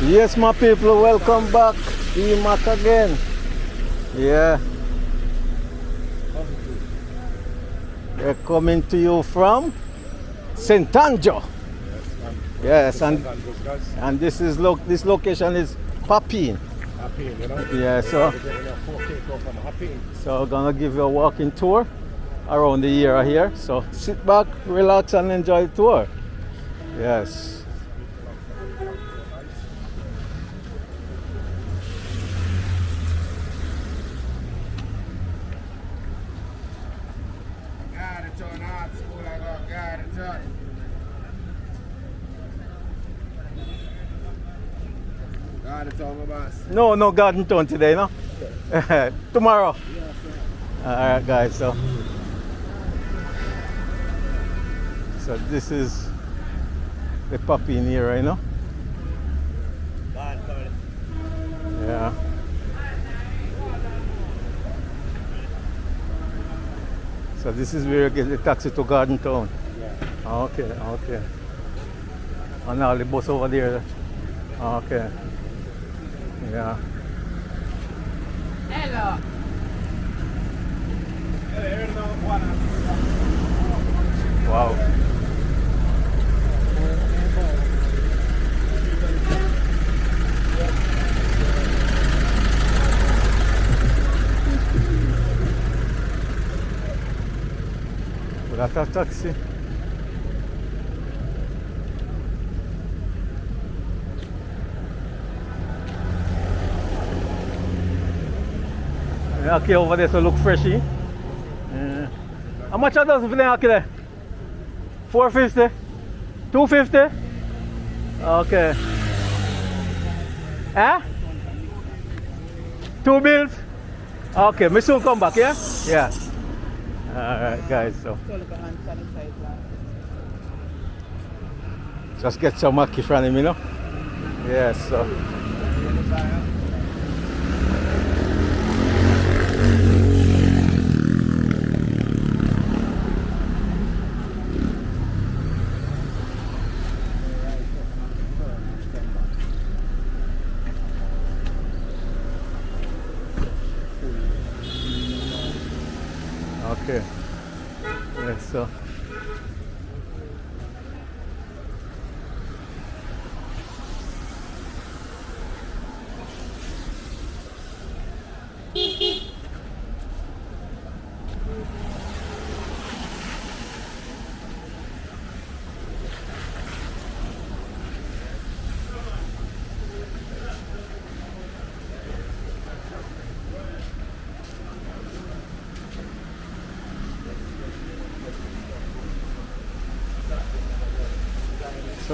Yes, my people, welcome back. Mac again. Yeah. We're coming to you from St. Anjo. Yes, and this is this location is Papin. Yeah, so we're gonna give you a walking tour around the area here. So sit back, relax, and enjoy the tour. Yes. No garden town today, no? Tomorrow. Alright guys, so this is the Papin area, you know? Yeah. So this is where you get the taxi to Garden Town. Yeah. Okay. And now the bus over there. Okay. Yeah. Hello. Wow. That's a taxi. Okay, over there so look freshy. How much are those for the hockey there? 450? 250? Okay. Eh? 2 bills? Okay, me soon come back, yeah? Yeah. Alright guys, so just get some hockey from him, you know? Yes, so okay. Yes, so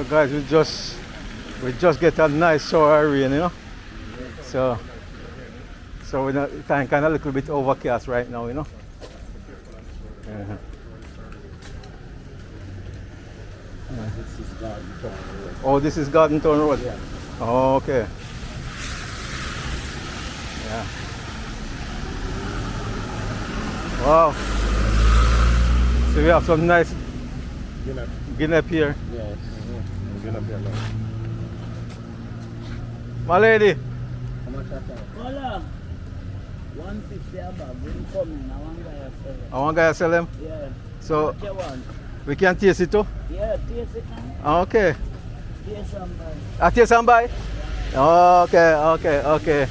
guys, we just get a nice shower rain, you know. So we're not kind of a little bit overcast right now, you know. This is Garden Town Road. Oh, this is Garden Town Road. Yeah. Oh, okay. Yeah. Wow. So we have some nice Guinea here. Yes. Guinea here now. My lady. How much are that? Hola. 150 above. When coming, I want to sell them. I want guys sell them. Yeah. So What you want? we can taste it too. Yeah, taste it now. Okay. Taste some buy. Taste and buy. Okay.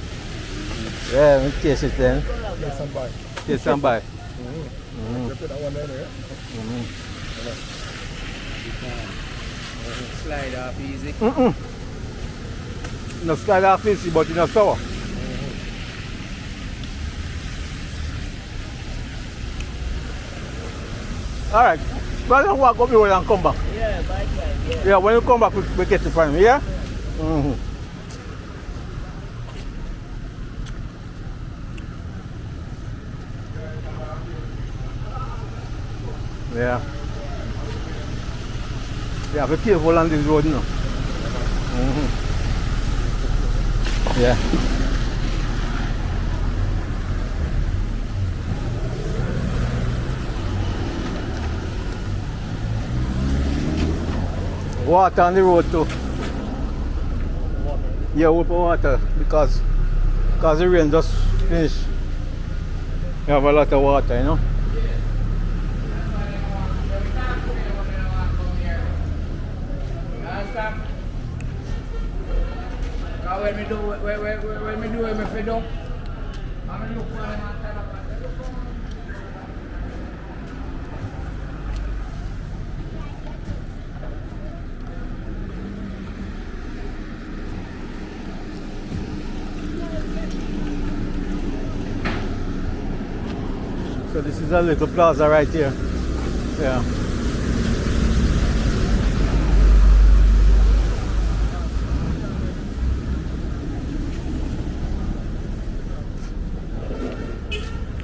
Yeah, we taste it then. Yes, and buy. Taste and buy. You put that one there, yeah? Slide off easy. No slide off easy, but you know sour. All right. Why don't walk up the road and come back? Yeah, bike ride, yeah. Yeah, when you come back, we get it from you, yeah? Yeah. Yeah, be careful on this road, you know. Yeah. Water on the road too. Yeah, we put water because the rain just finished. We have a lot of water, you know. When me do when me fed up, I'm look for them and turn up. So this is a little plaza right here. Yeah.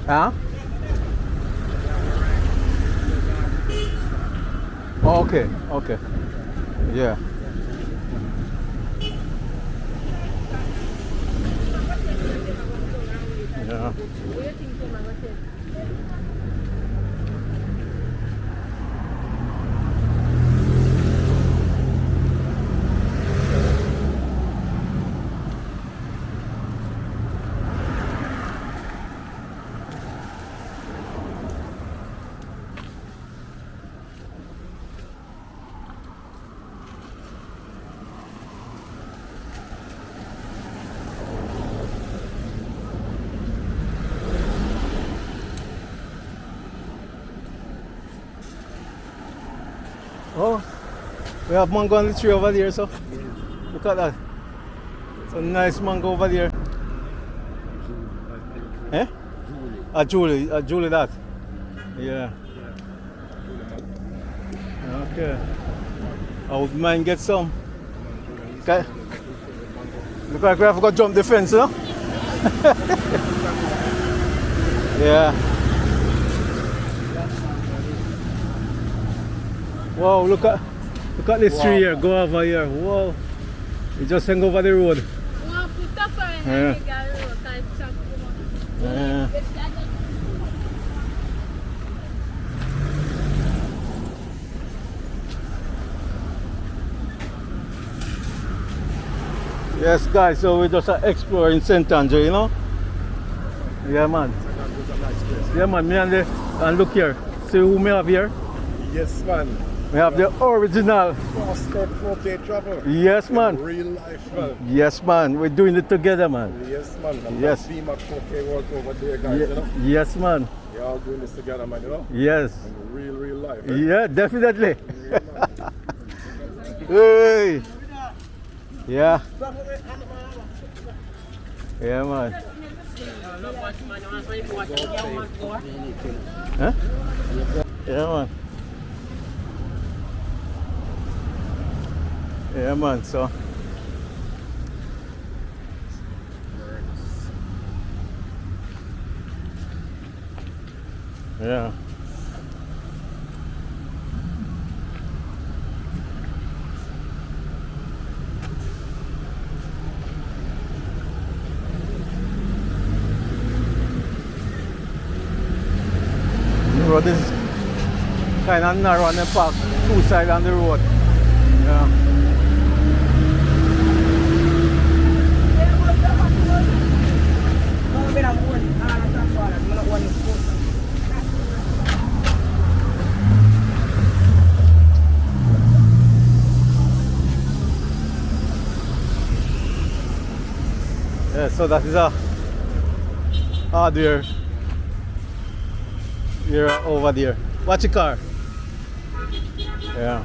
Huh? Oh, okay, okay. Yeah. Yeah. Oh, we have mango on the tree over there, so look at that. It's a nice mango over there. Eh? Julie that. Yeah. Okay. I would mind get some. Okay. Look like we have to jump the fence, you know? Yeah. Wow, look at this tree here. Go over here. Whoa. You just hang over the road. Yeah. Yeah. Yes, guys, so we're just exploring St. Andrew, you know? Yeah, man. Yeah, man, and look here. See who we have here? Yes, man. We have the original. Fast 4K travel. Yes, man. In real life, man. Yes, man. We're doing it together, man. Yes, man. And Yes. that Beam at 4K work over there, guys, you know? Yes, man. We're all doing this together, man, you know? Yes. In real life. Eh? Yeah, definitely. In real life. Hey. Yeah. Yeah, man. Huh? Yeah, man. Yeah, man, so. Yeah. The road is kind of narrow and the park two sides on the road. Yeah. Yeah, so that is a hardware here over there. Watch the car. Yeah.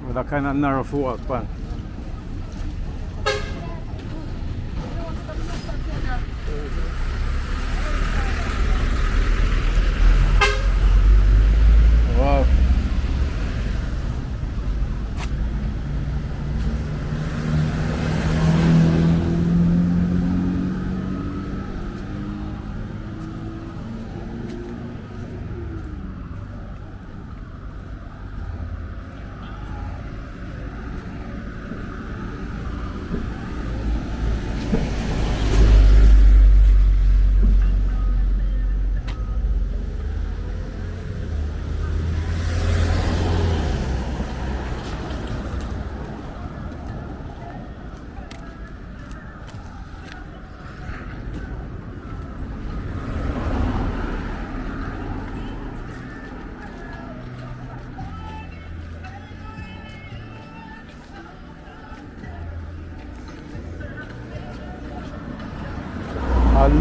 With a kind of narrow walk, man.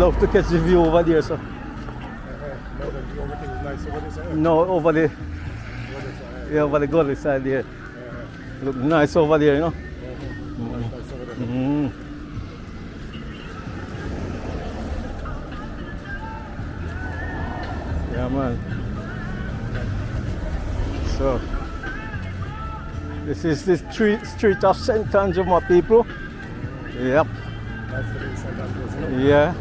love to catch the view over there, so. Everything is nice over this side. No, over the, Over this side. yeah, over the gully side there. Look nice over there, you know. Nice over there. Mm. Yeah, man. So, this is the street of St. Andrew, my people. Yep. That's the inside that goes, you know? Yeah.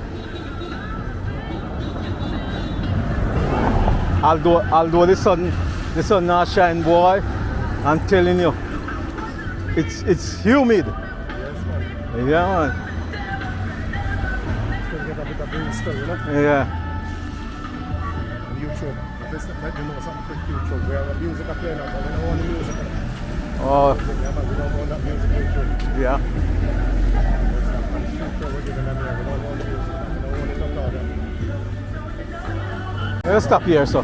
Although the sun not shine, boy, I'm telling you, it's humid. Yes, man. Yeah, man. Still get a bit of breeze still, you know? Yeah. YouTube. If it's let you know something quick YouTube. We have a music up there now, but we don't want the music. Oh, Yeah, but we don't want that music YouTube. yeah. It's not on YouTube we're giving them here. We don't want the music. We don't want it up there. Let's stop here, so.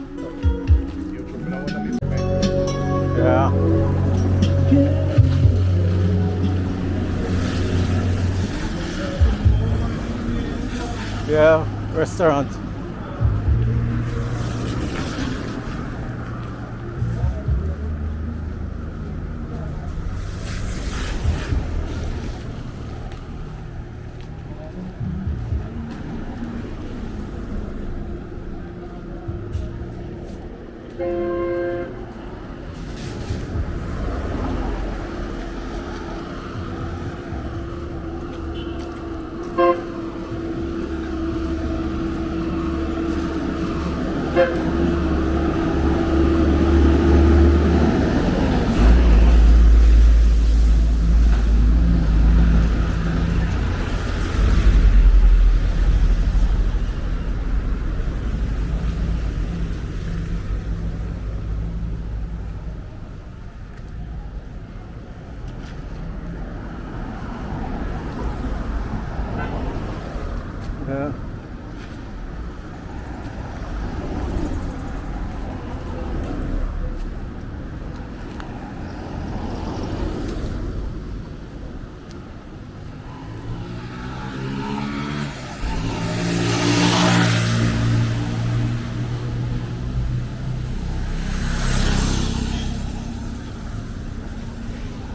YouTube, we don't want the music, man. Yeah. Yeah, restaurant. Yeah.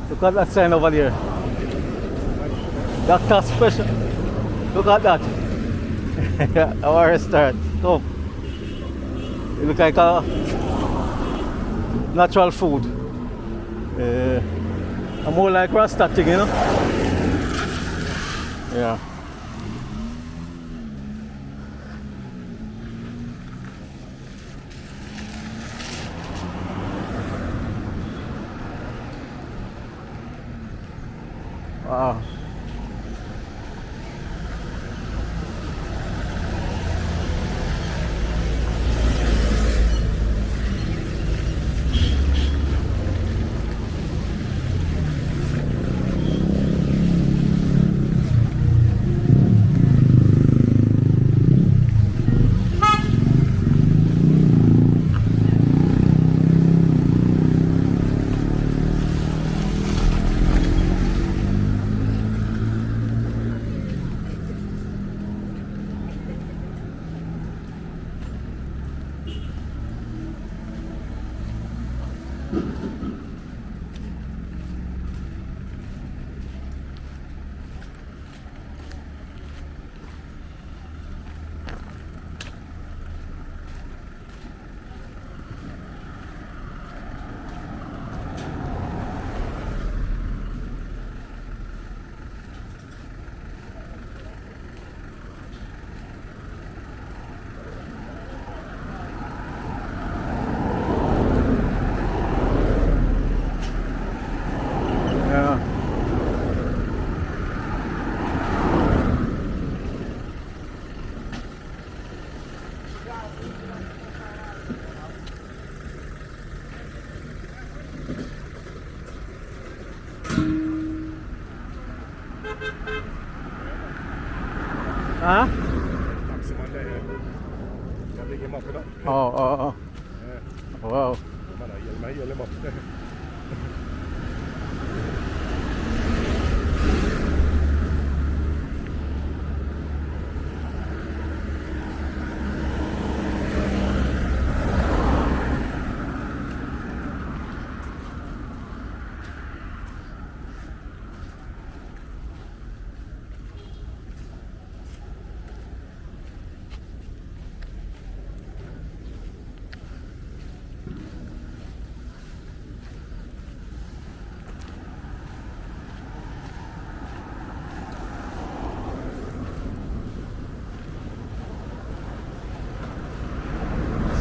Look at that sign over there. Doctor Special. Look at that. Our restaurant. Come. It looks like a natural food. More like Rasta thing, you know? Yeah. Wow. Huh? Taxi man there, yeah. Yeah, big him up with that. Oh. Yeah. Wow. Man, I yell him up.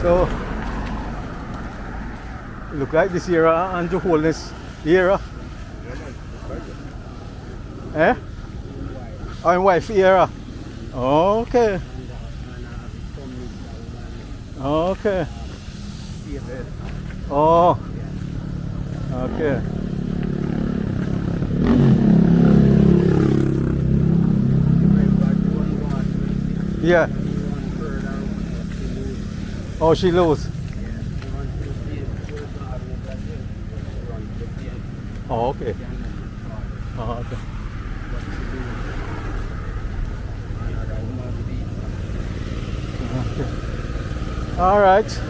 So, look like this era Andrew Holness era. Eh? I'm wife era. Okay. Okay. Oh. Okay. Yeah. Oh, she lose. Oh, okay. Oh, okay. All right.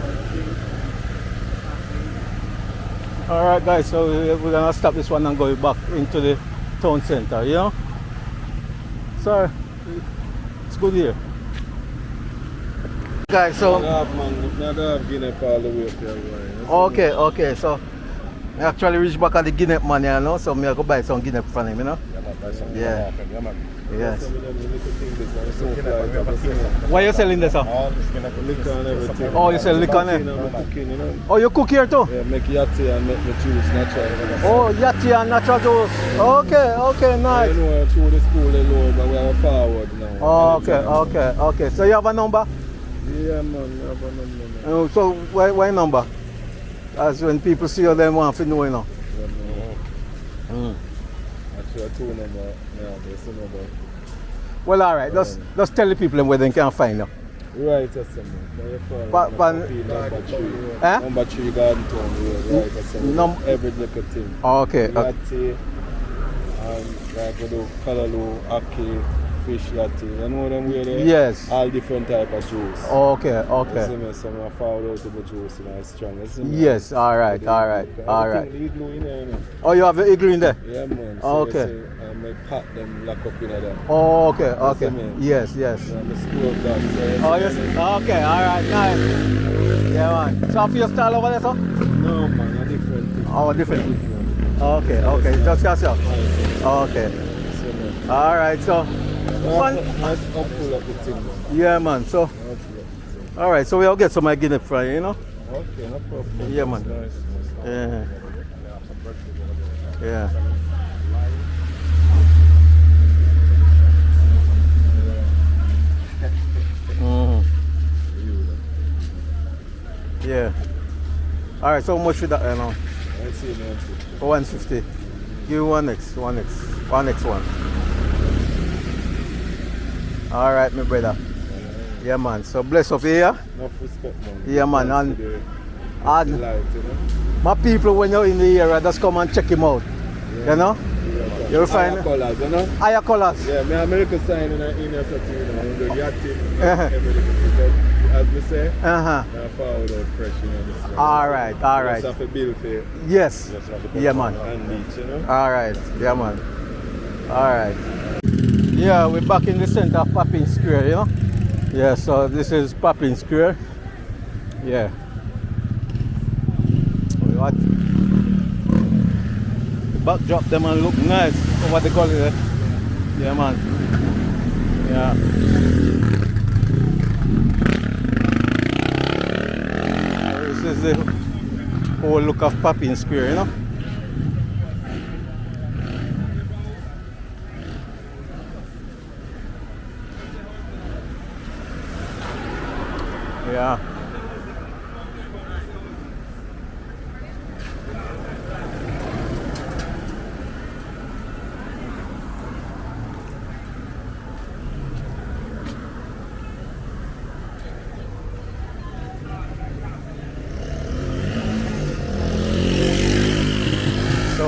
All right, guys. So we're gonna stop this one and go back into the town center. You know. So it's good here. Guys, so okay, so I actually reach back at the Guinea man, you know, so I go buy some Guinea from him, you know. Yeah. Yes. Why you selling this? Liquor and everything. Oh, you sell liquor and everything. Oh, you cook here too? Yeah, make yachty and make the juice natural. Oh, yachty and natural juice. Okay, nice. You know, through the school alone, but we are forward now. Oh, okay. So you have a number? Yeah, man, I have a number. So why number? As when people see you, they want to know, you know. Yeah, actually, two number. Yeah, there's a number. Well, all right. Just tell the people where they can find you. Right, that's it. Number 3 Garden Town Road. Right, every little thing. Okay. Yachty, like we do Callaloo, Aki, fish yachty. You know them way there? Yes. All different type of juice. Okay. You see me, some of forward out to the juice and it's strong. You see me? Yes, all right. Everything the igloo in there, you know. Oh, you have the igloo in there? Yeah, man. So Okay. I pack them lock up in there. Oh, okay. You see me? Yes. Yeah, I screw up that. So Oh, yes. Okay, all right, nice. Yeah, man. So, for your style over there, sir? no, man, a different thing. Oh, different. Okay. Just yourself. Okay. All right, so. Nice full of the thing. Yeah, man. So, all right. So we'll get some Guinea fry, you know. Okay, no problem. Yeah, man. Nice. Yeah. Yeah. All right. So how much for that, you know? I see, man. For 150. Give you one next one. All right, my brother. Yeah, man. So bless up here. Enough respect, man. Yeah, man. And light, you know? my people, when you're in the area, just come and check him out. Yeah. You know? Yeah, You'll find higher colors, you know? higher colors. Yeah, my American sign in a setting, you know, the yachty, everything. As we say, Uh-huh. forward out fresh, you know. All right. Just have a bill for it. Yes. Just have to Yeah, come man. and beach, you know? All right. Yeah, man. All right. Yeah, we're back in the center of Popin Square, you know? Yeah, so this is Popin Square. Yeah. What? The backdrop them and look nice over the gully there. Yeah, man. Yeah. This is the whole look of Popin Square, you know? Yeah.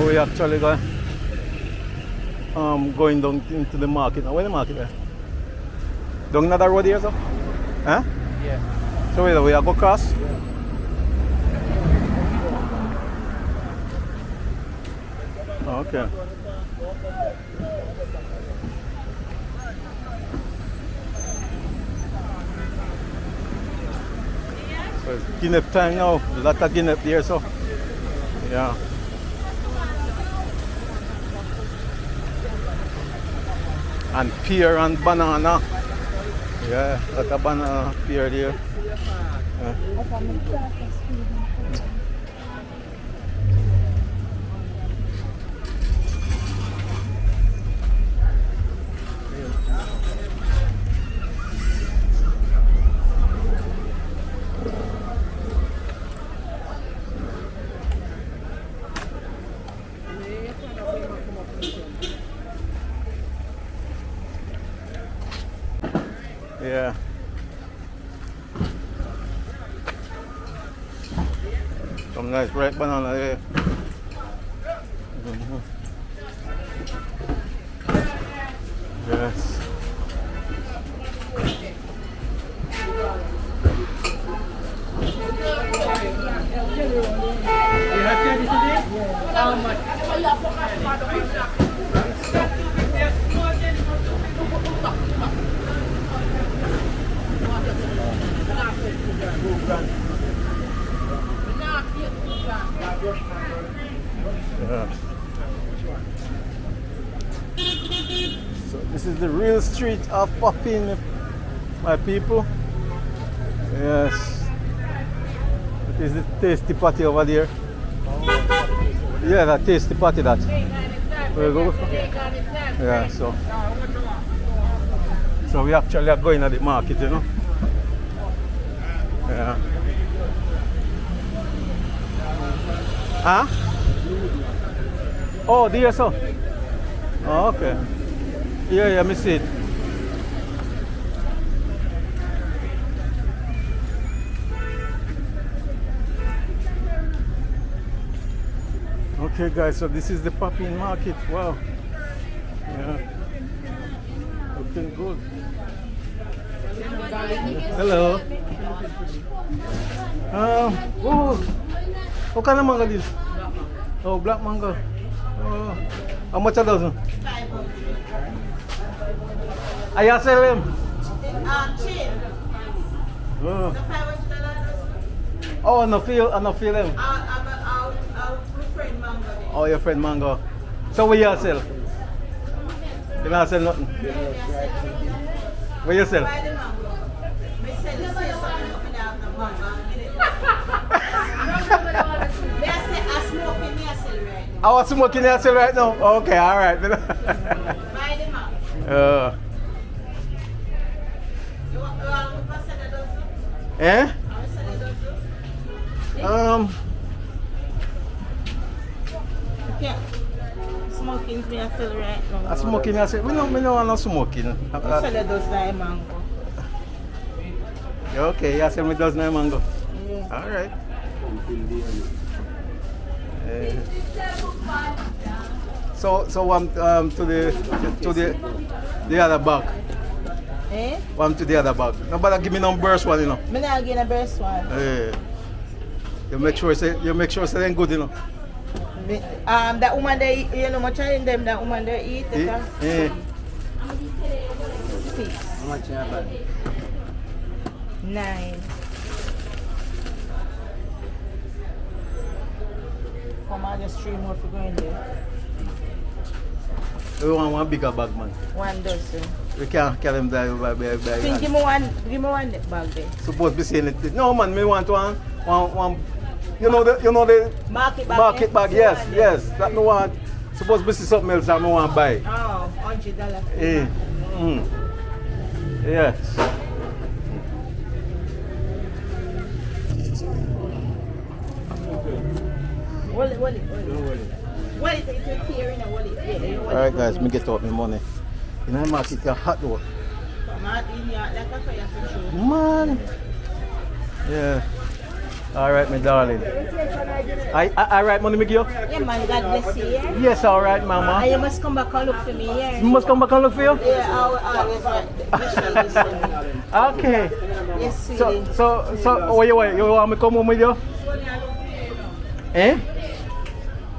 we actually got going down into the market. Where the market there? Down another road here, so? Huh? Yeah. So where we are go cross? Okay. So it's Guinea time now. A lot of Guinea there, so yeah. And pear and banana. Yeah, a lot of banana pear there. Yeah. Yeah. Some nice ripe banana there. Yes. You have candy today? How much? Yeah. So this is the real street of Papin, my people. Yes. It is the tasty patty over there. Yeah, that tasty patty that. Where we go? Yeah, so we actually are going to the market, you know. Yeah. Huh? Oh, dear, so. Oh, okay. Yeah, me see it. Okay, guys, so this is the Popin market. Wow. Yeah. Looking good. Hello. What kind of mango this? Oh, black mango. Oh. How much a dozen? 500. I sell them. Cheap. Oh. The $500. Oh, no feel them. Our friend Mango. Oh, your friend Mango. So where you sell? You not sell nothing. Where you sell? Buy the mango. Me sell the same something up in the mango. They say I smoking me I sell right now. I was smoking you sell right now. Okay, all right. Buy the mango. You want to sell a dozen? Eh? I will sell a dozen. Yeah. Smoking me I sell right now. I smoking you sell. We don't want no smoking. I sell a dozen mango. Okay, you sell me dozen mango. Yeah. All right. So to the other bag. Eh? One to the other bag. Nobody give me no burst one, you know. Me not getting a best one. You make sure say they good, you know. That woman they eat, you know, much in them. That woman they eat. Yeah. 6. How much you have? 9. Come on, just 3 more for going there. We want one bigger bag, man. 1 dozen. We can't carry them there by Think give me one bag there. Supposed to be saying it. No, man, me want one. You know the Market bag. market bag. Yes, yes. That me want. Supposed to be something else that me want buy. Oh, $100. Yes. Hold it. Well, it's a tear in a wallet. Yeah, Alright guys, me get out my money. You know the market is hot though. Not in here, like a fire for sure. Man. Yeah. All right, my darling. All right, money, Miguel? Yeah, man, God bless you, yeah? Yes, all right, mama. And you must come back and look for me, yeah? You must come back and look for you? Yeah, I will always wish you. Okay. Yes, sweetie. So, what you want? You want me to come home with you? Eh?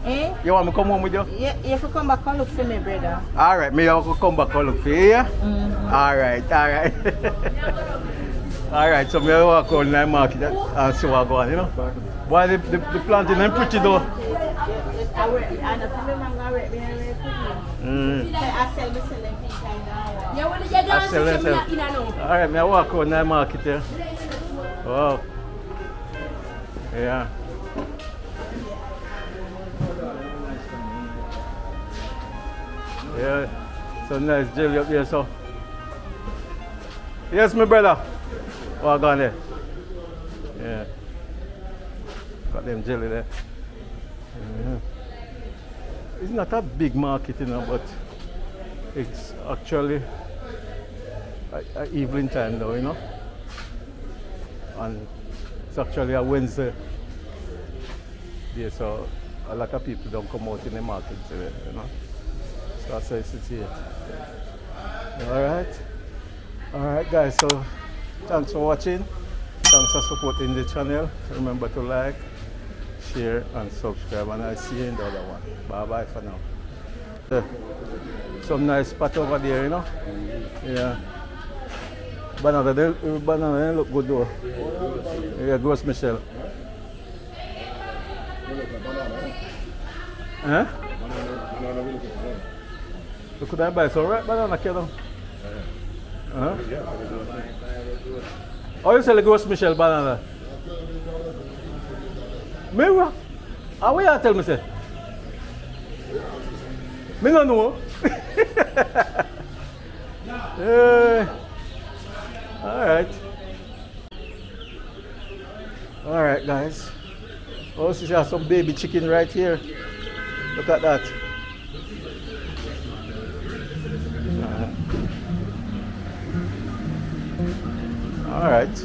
Eh? You want me to come home with you? Yeah, you have to come back and look for me, brother. All right, me I will come back and look for you, yeah? All right, all right. All right, so me I walk around the market and see what going on, you know? Why the planting them pretty though? I work, and the man I work behind me. I sell them things kind of. Yeah, what did you do? I sell them, sell. In now. All right, me I walk around the market here. Wow. Yeah. Yeah, so nice jelly up here, so. Yes, my brother. What on there? Yeah. Got them jelly there. Yeah. It's not a big market, you know, but it's actually a evening time now, you know. And it's actually a Wednesday. Yeah, so a lot of people don't come out in the market today, you know. So that's how it's here. Alright guys, so thanks for watching. Thanks for supporting the channel. Remember to like, share and subscribe, and I'll see you in the other one. Bye bye for now. Some nice spot over there, you know. Yeah. Banana, they look good though. Yeah, Ghost Michelle. Huh? So could I buy some right banana kilo? Huh? Oh, you sell the Ghost Michelle banana? Me what? How will you tell me say? Me no know. Alright guys. Oh, so you have some baby chicken right here. Look at that. Alright.